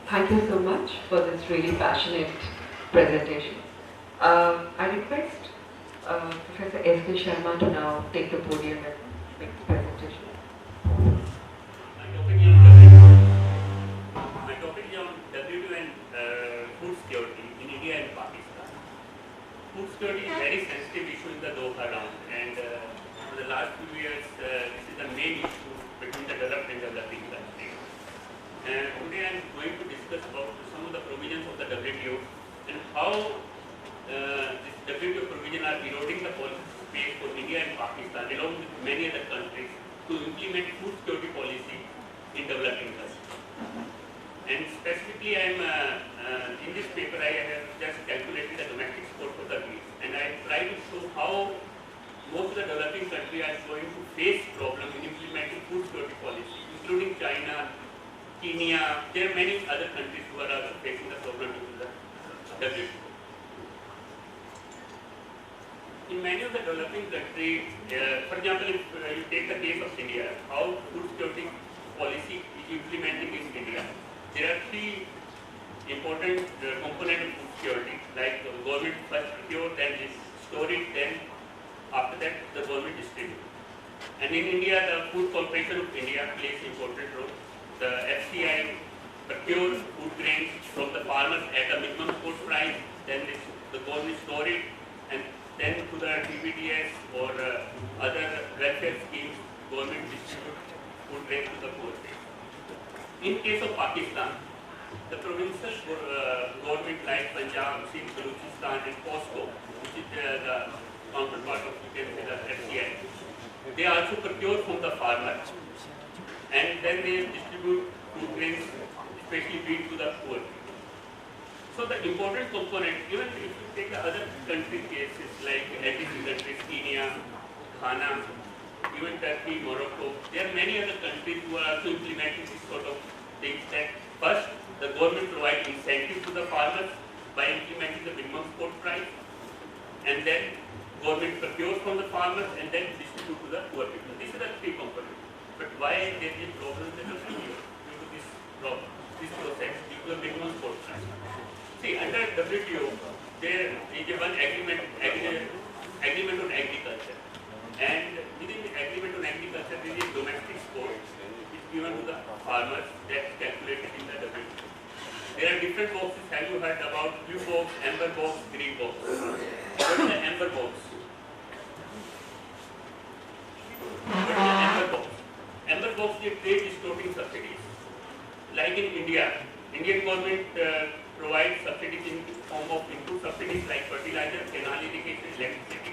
Thank you so much for this really passionate presentation. I request Professor S.K. Sharma to now take the podium and make the presentation. My topic is on WTO and food security in India and Pakistan. Food security is a very sensitive issue in the Doha round, and for the last few years, this is the main issue between the developed and developing countries. Today I am going to discuss about some of the provisions of the WTO and how this WTO provision are eroding the policy space for India and Pakistan along with many other countries to implement food security policy in developing countries. And specifically, in this paper I have just calculated the domestic export for the wheat, and I try to show how most of the developing countries are going to face problems in implementing food security policy, including China, Kenya. There are many other countries who are facing the problem due to the WTO. In many of the developing countries, for example, if you take the case of India, how food security policy is implementing in India, there are three important components of food security, like the government first procure, then store it, then after that the government distribute. And in India, the Food Corporation of India plays an important role. The FCI procures food grains from the farmers at a minimum support price, then the government store it, and then to the TBDS or other welfare schemes, government distribute food grains to the poor. In case of Pakistan, the provincial government like Punjab, Sindh, Balochistan and POSCO, which is the counterpart of you can say the FCI, they also procure from the farmers and then they distribute food grains, especially wheat, to the poor. So the important component, even if you take the other country cases like LDC countries, Kenya, Ghana, even Turkey, Morocco, there are many other countries who are also implementing this sort of things that first the government provides incentive to the farmers by implementing the minimum support price, and then government procures from the farmers and then distribute to the poor people. These are the three components. But why there is a problem in the WTO due to this problem, this process, due to the minimum support price? See, under WTO, there is one agreement on agriculture. And within the agreement on agriculture, there is domestic support is given to the farmers that's calculated in the WTO. There are different boxes. Have you heard about blue box, amber box, green box? What is the amber box? What is the amber box? Amber box is trade distorting subsidies. Like in India, Indian government provides subsidies in the form of input subsidies like fertilizer, canal irrigation, electricity.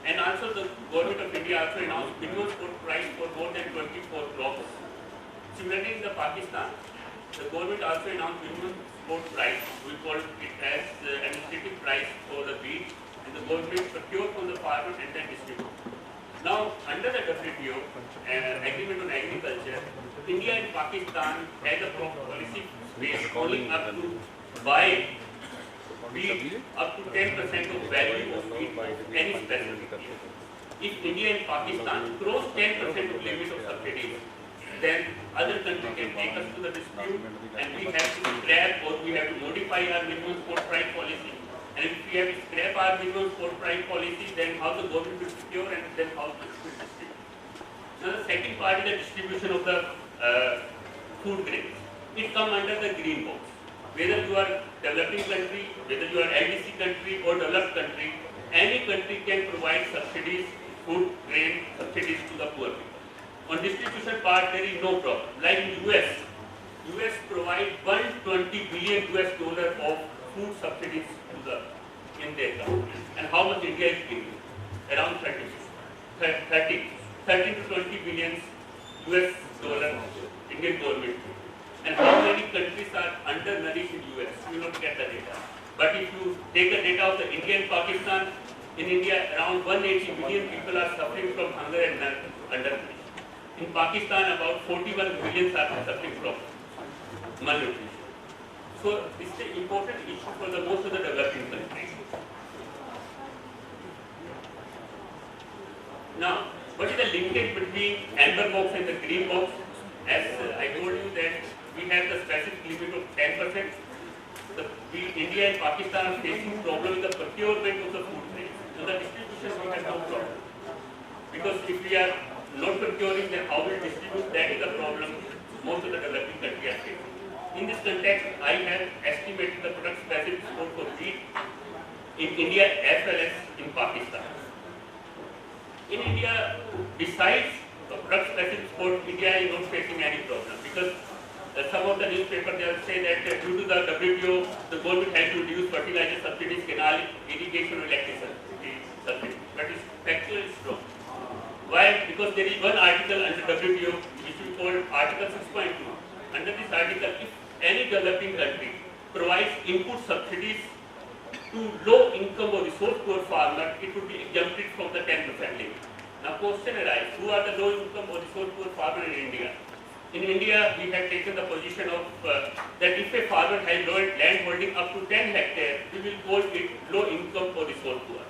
And also the government of India also announced minimum support price for more than 24 crops. Similarly in the Pakistan, the government also announced minimum support price. We call it as administrative price for the wheat, and the government procure from the farmer and then distribute. Now under the WTO agreement on agriculture, India and Pakistan has a policy space only up to buy wheat up to 10% of value of wheat of any specific year. If India and Pakistan cross 10% of limit of subsidies, then other countries can take us to the dispute and we have to scrap or we have to modify our minimum support price policy. And if we have to scrap our minimum support price policy, then how the government will secure and then how it will distribute. Now the second part is the distribution of the food grains. It comes under the green box. Whether you are developing country, whether you are LDC country or developed country, any country can provide subsidies, food grain subsidies to the poor people. On distribution part, there is no problem. Like in US provide 120 billion US dollar of food subsidies to in their government. And how much India is giving? Around 30 to 20 billion US dollar Indian government. And how many countries are undernourished in US? You will not get the data. But if you take the data of the India and Pakistan, in India around 180 million people are suffering from hunger and undernourished. In Pakistan, about 41 million are suffering from malnutrition. So this is an important issue for the most of the developing countries. Now, what is the linkage between amber box and the green box? As I told you that we have the specific limit of 10%. India and Pakistan are facing problem in the procurement of the food grains. In the distribution, we have no problem. Because if we are not procuring, then how we distribute, that is the problem most of the developing countries are facing. In this context, I have estimated the product specific scope for wheat in India as well as in Pakistan. In India, besides the product specific scope, India is not facing any problem because some of the newspapers they will say that due to the WTO, the government has to reduce fertilizer subsidies, canal irrigation, and electricity subsidies. But it's factually wrong. Why? Because there is one article under WTO which we call Article 6.2. Under this article, if any developing country provides input subsidies to low income or resource poor farmer, it would be exempted from the 10% limit. Now question arises, who are the low income or resource poor farmer in India? In India, we have taken the position of that if a farmer has land holding up to 10 hectares, we will call it low income or resource poor.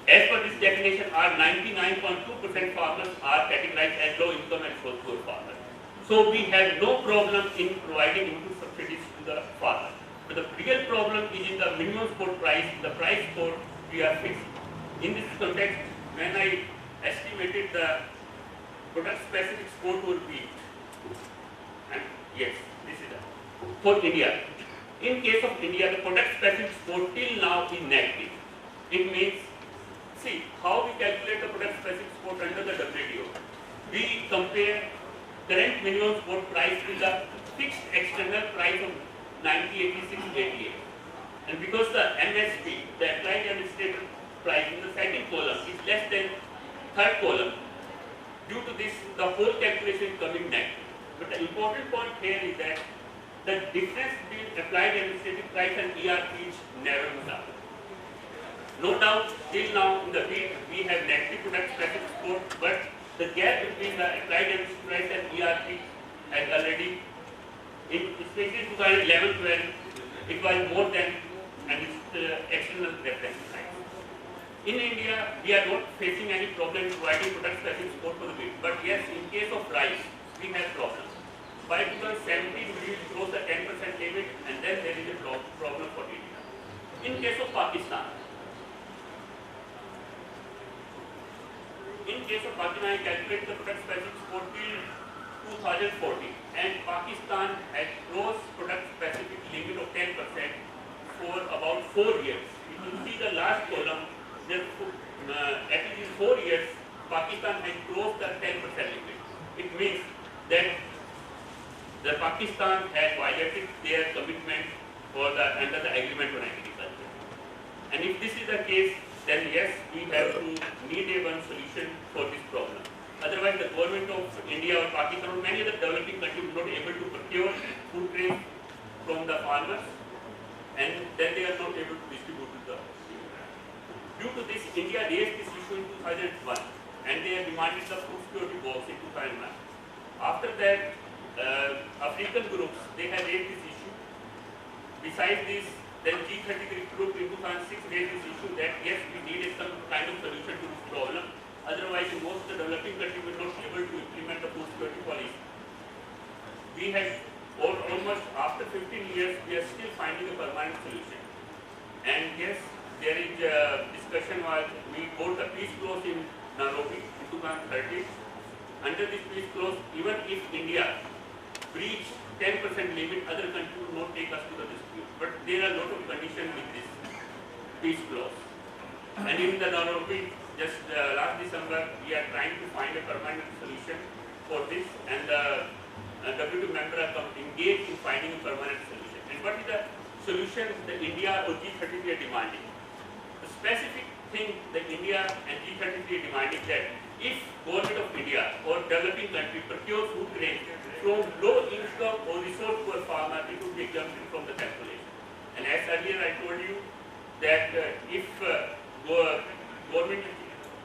As per this definition, our 99.2% farmers are categorized as low income and resource poor farmers. So we have no problem in providing input subsidies to the farmer. But the real problem is in the minimum support price, the price support we are fixing. In this context, when I estimated the product specific support would be, and yes, this is it, for India. In case of India, the product specific support till now is negative. It means, see, how we calculate the product specific support under the WTO. We compare current minimum support price with the fixed external price of 1986-88. And because the MSP, the applied administrative price in the second column is less than third column, due to this, the whole calculation is coming negative. But the important point here is that the difference between applied administrative price and ERP is narrowing down. No doubt, till now in the wheat, we have negative product specific support, but the gap between the applied administrative price and ERP has already, especially 2011-12, it was more than an external reference price. In India, we are not facing any problem in providing product specific support for the wheat, but yes, in case of rice, we have problems. By 2017, we will cross the 10% limit, and then there is a problem for India. In case of Pakistan, I calculate the product specific support till 2014, and Pakistan has crossed product specific limit of 10% for about 4 years. If you see the last column, at least 4 years, Pakistan has crossed the 10% limit. It means that the Pakistan has violated their commitment under the agreement on agriculture. And if this is the case, then yes, we have to need a one solution for this problem. Otherwise, the government of India or Pakistan or many other developing countries are not able to procure food grains from the farmers, and then they are not able to distribute to the. Due to this, India raised this issue in 2001, and they have demanded the food security box in 2009. After that, African groups, they have raised this issue. Besides this, then G33 group in 2006 raised this issue that yes, we needed some kind of solution to this problem. Otherwise, most of the developing countries were not able to implement the food security policy. We have almost after 15 years, we are still finding a permanent solution. And yes, there is a discussion was we got the peace clause in Nairobi in 2013. Under this peace clause, even if India breach 10% limit, other countries will not take us to the dispute. But there are a lot of conditions with this peace clause. And in the Nairobi, just last December, we are trying to find a permanent solution for this, and the WTO member are engaged in finding a permanent solution. And what is the solution that India or G33 are demanding? The specific thing that India and G33 are demanding that if government of India or developing country procure food grains from low income or resource poor farmer, it would be exempted from the calculation. And as earlier I told you that if government is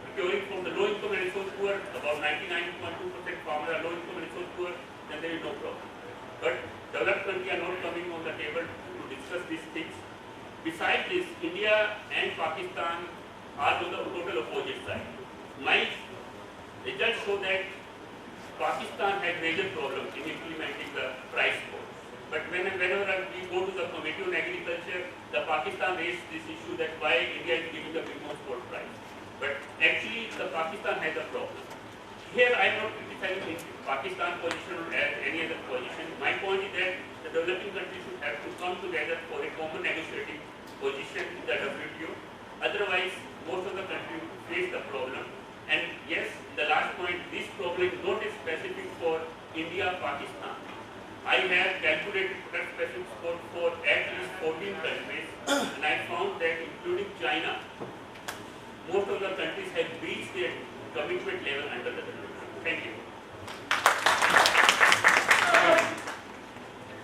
procuring from the low income and resource poor, about 99.2% farmers are low income and resource poor, then there is no problem. But developed countries are not coming on the table to discuss these things. Besides this, India and Pakistan are on the total opposite side. My results show that Pakistan had major problems in implementing the price support. But whenever we go to the Committee on Agriculture, the Pakistan raised this issue that why India is giving the minimum export price. But actually, the Pakistan has a problem. Here, I am not criticizing Pakistan position or any other position. My point is that the developing countries should have to come together for a common negotiating position in the WTO. Otherwise, most of the countries face the problem.